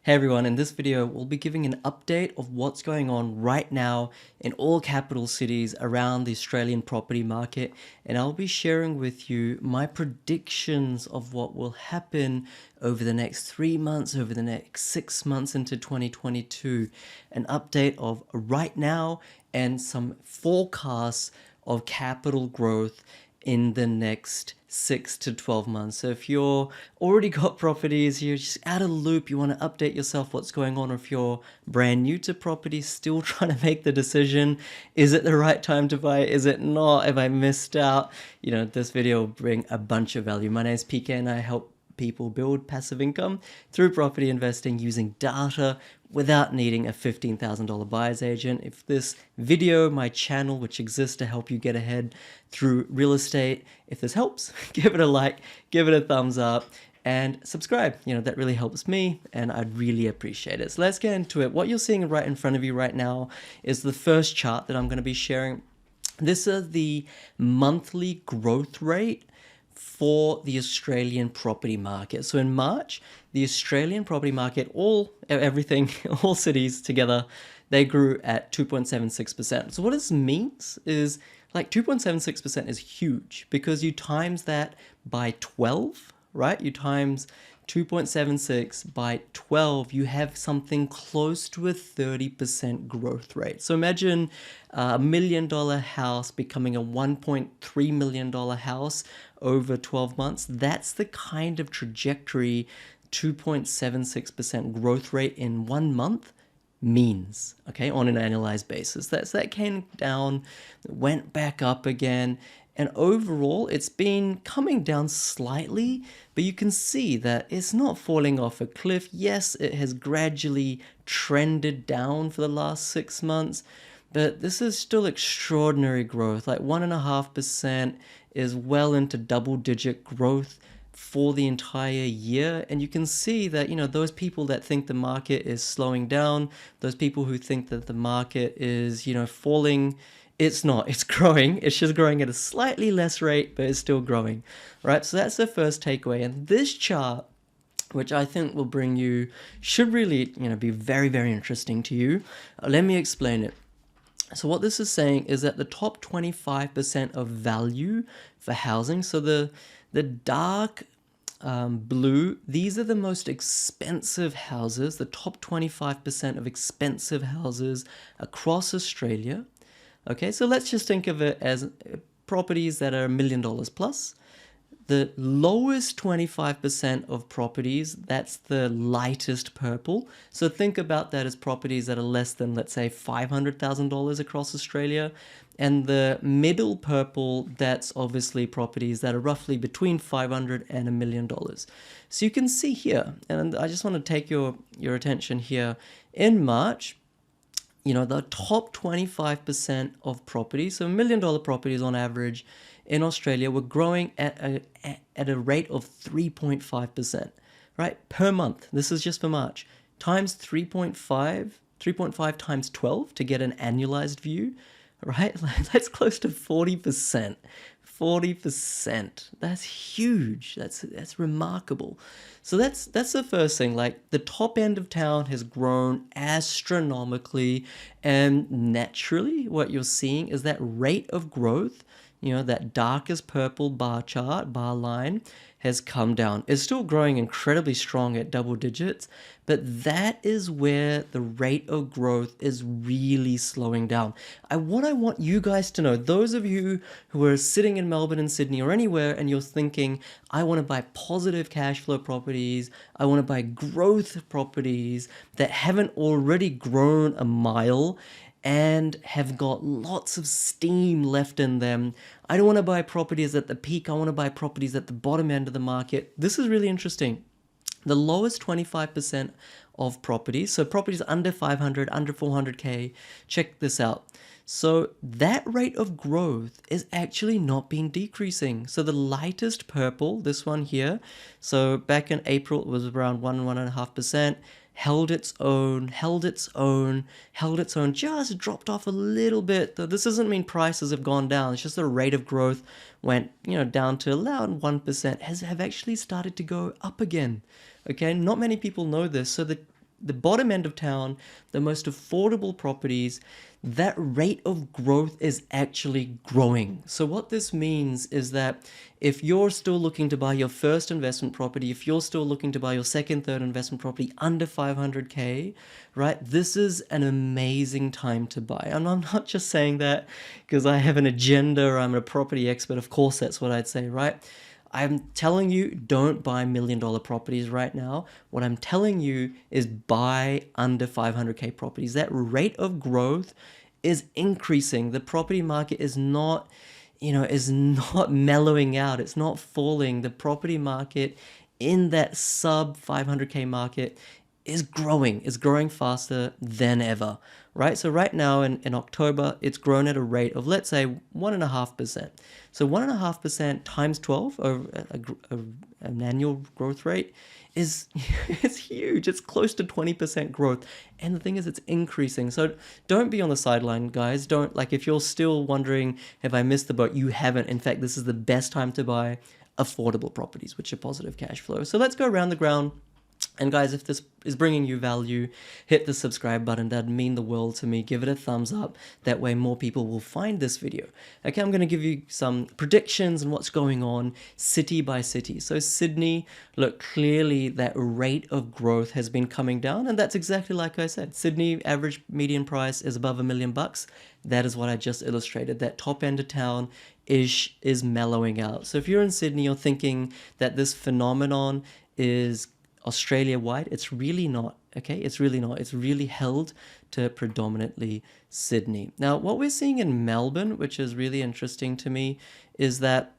Hey everyone, in this video we'll be giving an update of what's going on right now in all capital cities around the Australian property market, and I'll be sharing with you my predictions of what will happen over the next 3 months, over the next 6 months into 2022, an update of right now and some forecasts of capital growth in the next 6 to 12 months. So if you're already got properties, you're just out of the loop, you want to update yourself what's going on, or if you're brand new to property, still trying to make the decision, is it the right time to buy? Is it not? Have I missed out? This video will bring a bunch of value. My name is PK and I help people build passive income through property investing using data without needing a $15,000 buyer's agent. If this video, my channel, which exists to help you get ahead through real estate, if this helps, give it a like, give it a thumbs up, and subscribe. That really helps me and I'd really appreciate it. So let's get into it. What you're seeing right in front of you right now is the first chart that I'm going to be sharing. This is the monthly growth rate for the Australian property market. So in March, the Australian property market, all cities together, they grew at 2.76%. So what this means is like 2.76% is huge because you times that by 12, right? You times 2.76 by 12, you have something close to a 30% growth rate. So imagine a $1 million house becoming a $1.3 million house over 12 months. That's the kind of trajectory 2.76% growth rate in 1 month means, okay, on an annualized basis. That came down, went back up again, and overall it's been coming down slightly, but you can see that it's not falling off a cliff. Yes, it has gradually trended down for the last 6 months, but this is still extraordinary growth. Like 1.5% is well into double-digit growth for the entire year. And you can see that, those people that think the market is slowing down, those people who think that the market is, falling, it's not. It's growing. It's just growing at a slightly less rate, but it's still growing, right? So that's the first takeaway. And this chart, which I think should really, be very, very interesting to you. Let me explain it. So what this is saying is that the top 25% of value for housing, so the dark blue, these are the most expensive houses, the top 25% of expensive houses across Australia. Okay, so let's just think of it as properties that are $1 million plus. The lowest 25% of properties, that's the lightest purple. So think about that as properties that are less than, let's say, $500,000 across Australia. And the middle purple, that's obviously properties that are roughly between $500,000 and $1 million. So you can see here, and I just want to take your attention here, in March, the top 25% of properties, so $1 million properties on average in Australia, were growing at a rate of 3.5%, right, per month. This is just for March. Times 3.5 times 12 to get an annualized view, right? That's close to 40%. 40%. That's huge. That's remarkable. So that's the first thing. Like, the top end of town has grown astronomically, and naturally what you're seeing is that rate of growth, that darkest purple bar line has come down. It's still growing incredibly strong at double digits, but that is where the rate of growth is really slowing down. What I want you guys to know, those of you who are sitting in Melbourne and Sydney or anywhere and you're thinking, I want to buy positive cash flow properties, I want to buy growth properties that haven't already grown a mile and have got lots of steam left in them. I don't want to buy properties at the peak. I want to buy properties at the bottom end of the market. This is really interesting. The lowest 25% of properties, so properties under 500, under 400K, check this out. So that rate of growth is actually not been decreasing. So the lightest purple, this one here, so back in April, it was around 1.5%. Held its own, just dropped off a little bit. Though this doesn't mean prices have gone down. It's just the rate of growth went, down to around 1%, have actually started to go up again. Okay, not many people know this. So the the bottom end of town, the most affordable properties, that rate of growth is actually growing. So what this means is that if you're still looking to buy your first investment property, if you're still looking to buy your second, third investment property under 500K, right, this is an amazing time to buy. And I'm not just saying that because I have an agenda or I'm a property expert. Of course, that's what I'd say, right? I'm telling you, don't buy $1 million properties right now. What I'm telling you is buy under 500K properties. That rate of growth is increasing. The property market is not, is not mellowing out. It's not falling. The property market in that sub 500K market is growing faster than ever, right? So right now in October, it's grown at a rate of, let's say, 1.5%. So 1.5% times 12 over an annual growth rate is it's huge. It's close to 20% growth. And the thing is, it's increasing. So don't be on the sideline, guys. Don't, like, if you're still wondering, have I missed the boat? You haven't. In fact, this is the best time to buy affordable properties, which are positive cash flow. So let's go around the ground. And guys, if this is bringing you value, hit the subscribe button. That'd mean the world to me. Give it a thumbs up. That way more people will find this video. Okay, I'm going to give you some predictions and what's going on city by city. So Sydney, look, clearly that rate of growth has been coming down. And that's exactly like I said. Sydney average median price is above $1 million. That is what I just illustrated. That top end of town is mellowing out. So if you're in Sydney, you're thinking that this phenomenon is Australia-wide, it's really not, okay? It's really not. It's really held to predominantly Sydney. Now, what we're seeing in Melbourne, which is really interesting to me, is that,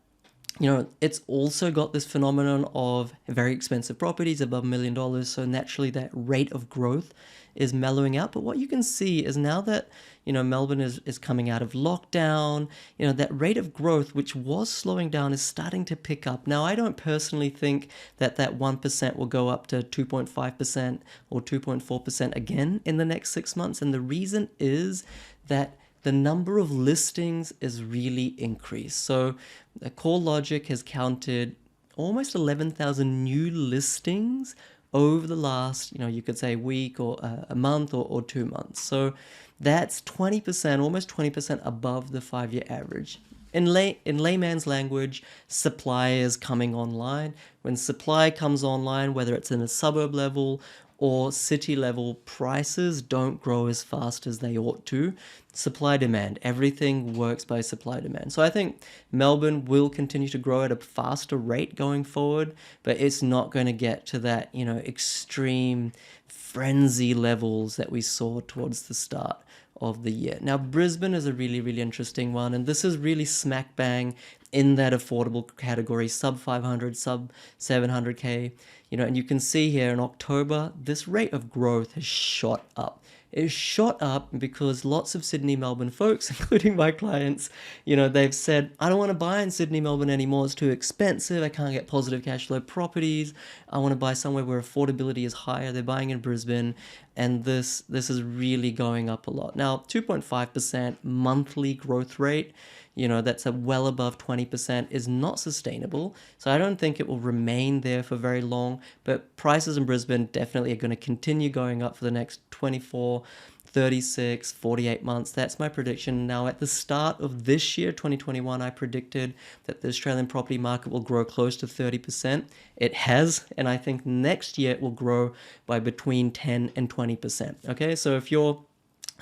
it's also got this phenomenon of very expensive properties above $1 million. So naturally, that rate of growth is mellowing out. But what you can see is now that, Melbourne is coming out of lockdown, that rate of growth, which was slowing down, is starting to pick up. Now, I don't personally think that 1% will go up to 2.5% or 2.4% again in the next 6 months. And the reason is that the number of listings is really increased. So the CoreLogic has counted almost 11,000 new listings over the last, you could say week or a month or 2 months. So that's 20%, almost 20% above the 5-year average. In layman's language, supply is coming online. When supply comes online, whether it's in a suburb level or city level, prices don't grow as fast as they ought to. Supply demand, everything works by supply demand. So I think Melbourne will continue to grow at a faster rate going forward, but it's not going to get to that, extreme frenzy levels that we saw towards the start of the year. Now, Brisbane is a really, really interesting one, and this is really smack bang in that affordable category, sub 500, sub 700K, and you can see here in October, this rate of growth has shot up. It shot up because lots of Sydney, Melbourne folks, including my clients, they've said, I don't want to buy in Sydney, Melbourne anymore. It's too expensive. I can't get positive cash flow properties. I want to buy somewhere where affordability is higher. They're buying in Brisbane. And this is really going up a lot. Now, 2.5% monthly growth rate, that's a well above 20%, is not sustainable. So I don't think it will remain there for very long. But prices in Brisbane definitely are going to continue going up for the next 24, 36, 48 months. That's my prediction. Now, at the start of this year, 2021, I predicted that the Australian property market will grow close to 30%. It has, and I think next year it will grow by between 10 and 20%. Okay, so if you're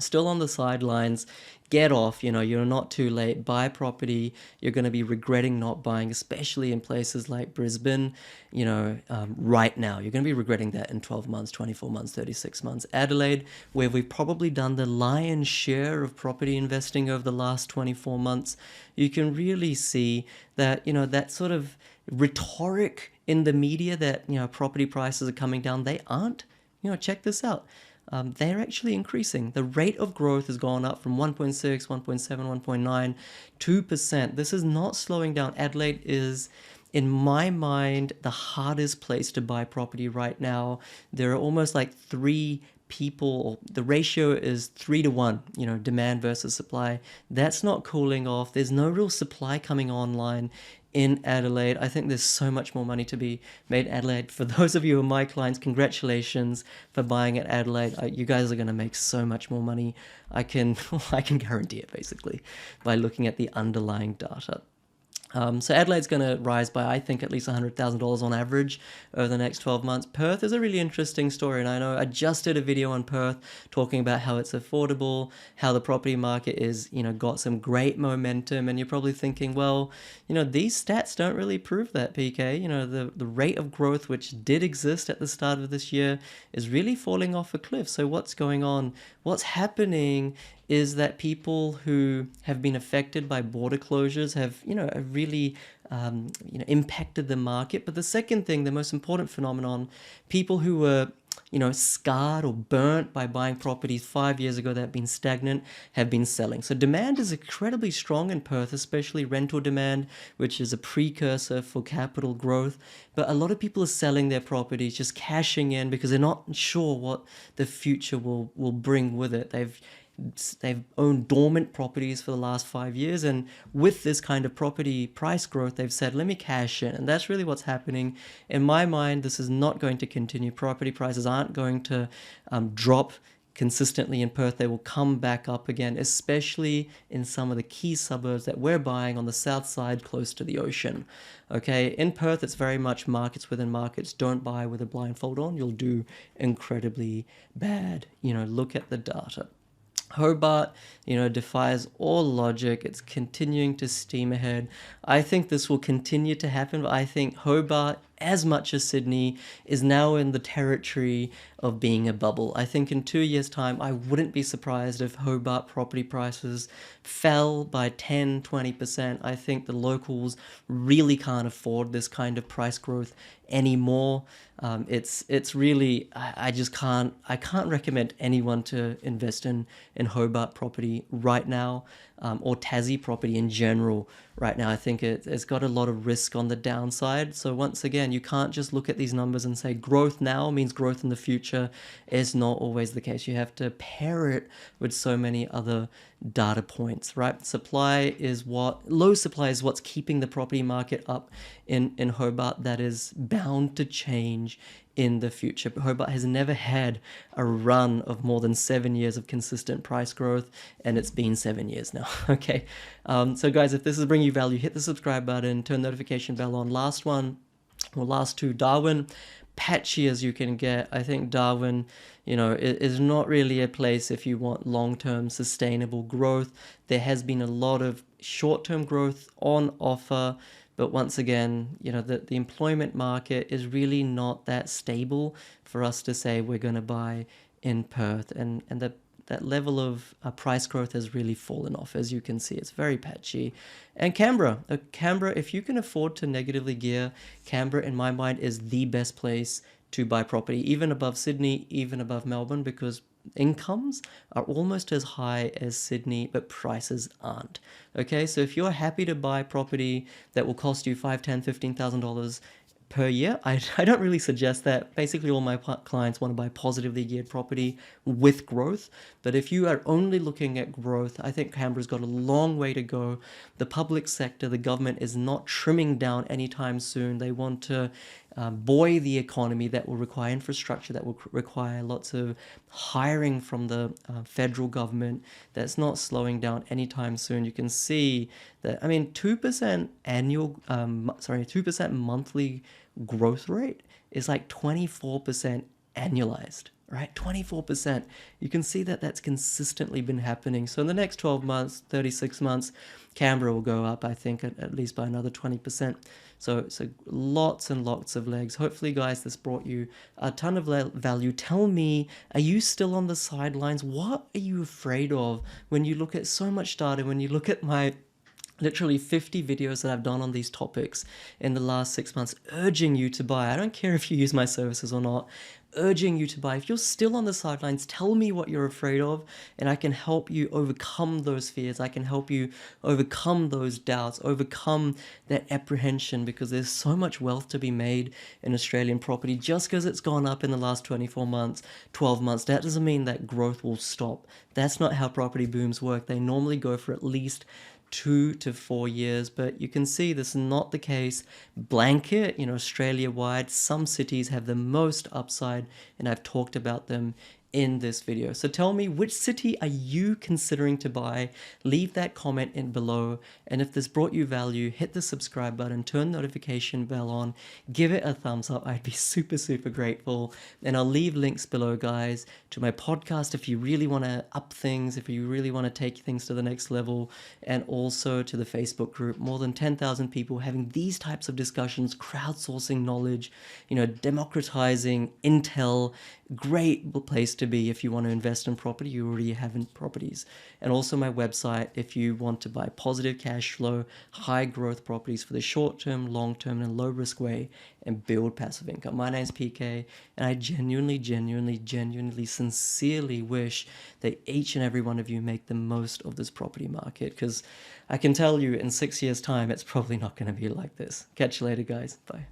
still on the sidelines, get off, you're not too late. Buy property. You're going to be regretting not buying, especially in places like Brisbane, right now. You're going to be regretting that in 12 months, 24 months, 36 months. Adelaide, where we've probably done the lion's share of property investing over the last 24 months, you can really see that, that sort of rhetoric in the media that, property prices are coming down, they aren't. Check this out. They're actually increasing. The rate of growth has gone up from 1.6, 1.7, 1.9, 2%. This is not slowing down. Adelaide is, in my mind, the hardest place to buy property right now. There are almost like 3 people, the ratio is 3 to 1, demand versus supply. That's not cooling off. There's no real supply coming online in Adelaide. I think there's so much more money to be made in Adelaide. For those of you who are my clients, congratulations for buying at Adelaide. You guys are going to make so much more money. I can I can guarantee it basically by looking at the underlying data. So Adelaide's going to rise by, I think, at least $100,000 on average over the next 12 months. Perth is a really interesting story, and I know I just did a video on Perth talking about how it's affordable, how the property market is, got some great momentum, and you're probably thinking, well, these stats don't really prove that, PK. The rate of growth, which did exist at the start of this year, is really falling off a cliff. So what's going on? What's happening is that people who have been affected by border closures have really impacted the market. But the second thing, the most important phenomenon, people who were scarred or burnt by buying properties 5 years ago that have been stagnant have been selling. So demand is incredibly strong in Perth, especially rental demand, which is a precursor for capital growth. But a lot of people are selling their properties, just cashing in because they're not sure what the future will bring with it. They've owned dormant properties for the last 5 years, and with this kind of property price growth, they've said, let me cash in. And that's really what's happening. In my mind, this is not going to continue. Property prices aren't going to drop consistently in Perth. They will come back up again, especially in some of the key suburbs that we're buying on the south side close to the ocean. Okay, in Perth, it's very much markets within markets. Don't buy with a blindfold on. You'll do incredibly bad. Look at the data. Hobart, defies all logic. It's continuing to steam ahead. I think this will continue to happen, but I think Hobart, as much as Sydney, is now in the territory of being a bubble. I think in 2 years' time, I wouldn't be surprised if Hobart property prices fell by 10, 20%. I think the locals really can't afford this kind of price growth anymore. It's really, I can't recommend anyone to invest in Hobart property right now, or Tassie property in general right now. I think it's got a lot of risk on the downside. So once again, you can't just look at these numbers and say growth now means growth in the future. It's not always the case. You have to pair it with so many other data points, right? Low supply is what's keeping the property market up in Hobart. That is bound to change in the future. But Hobart has never had a run of more than 7 years of consistent price growth, and it's been 7 years now. Okay, so guys, if this is bringing you value, hit the subscribe button, turn notification bell on. Last two, Darwin, patchy as you can get. I think Darwin, is not really a place if you want long-term sustainable growth. There has been a lot of short-term growth on offer, but once again, the employment market is really not that stable for us to say we're going to buy in Perth, and that level of price growth has really fallen off. As you can see, it's very patchy. And Canberra, if you can afford to negatively gear, Canberra, in my mind, is the best place to buy property, even above Sydney, even above Melbourne, because incomes are almost as high as Sydney, but prices aren't. Okay, so if you're happy to buy property that will cost you $5,000, $10,000, $15,000 per year, I don't really suggest that. Basically, all my clients want to buy positively geared property with growth. But if you are only looking at growth, I think Canberra's got a long way to go. The public sector, the government is not trimming down anytime soon. They want to buoy the economy. That will require infrastructure, that will require lots of hiring from the federal government. That's not slowing down anytime soon. You can see that, 2% 2% monthly growth rate is like 24% annualized, right? 24%. You can see that that's consistently been happening. So in the next 12 months, 36 months, Canberra will go up, I think, at least by another 20%. So lots and lots of legs. Hopefully, guys, this brought you a ton of value. Tell me, are you still on the sidelines? What are you afraid of when you look at so much data, when you look at my literally 50 videos that I've done on these topics in the last 6 months, urging you to buy? I don't care if you use my services or not, urging you to buy. If you're still on the sidelines, tell me what you're afraid of, and I can help you overcome those fears. I can help you overcome those doubts, overcome that apprehension, because there's so much wealth to be made in Australian property. Just because it's gone up in the last 24 months, 12 months, that doesn't mean that growth will stop. That's not how property booms work. They normally go for at least 2 to 4 years, but you can see this is not the case blanket, Australia wide. Some cities have the most upside, and I've talked about them in this video. So tell me, which city are you considering to buy? Leave that comment in below, and if this brought you value, hit the subscribe button, turn notification bell on, give it a thumbs up. I'd be super, super grateful. And I'll leave links below, guys, to my podcast if you really want to up things, if you really want to take things to the next level, and also to the Facebook group. More than 10,000 people having these types of discussions, crowdsourcing knowledge, democratizing intel. Great place to be if you want to invest in property you already have in properties. And also my website if you want to buy positive cash flow, high growth properties for the short term, long term, and low risk way, and build passive income. My name's PK, and I genuinely, sincerely wish that each and every one of you make the most of this property market, because I can tell you in 6 years time it's probably not going to be like this. Catch you later, guys. Bye.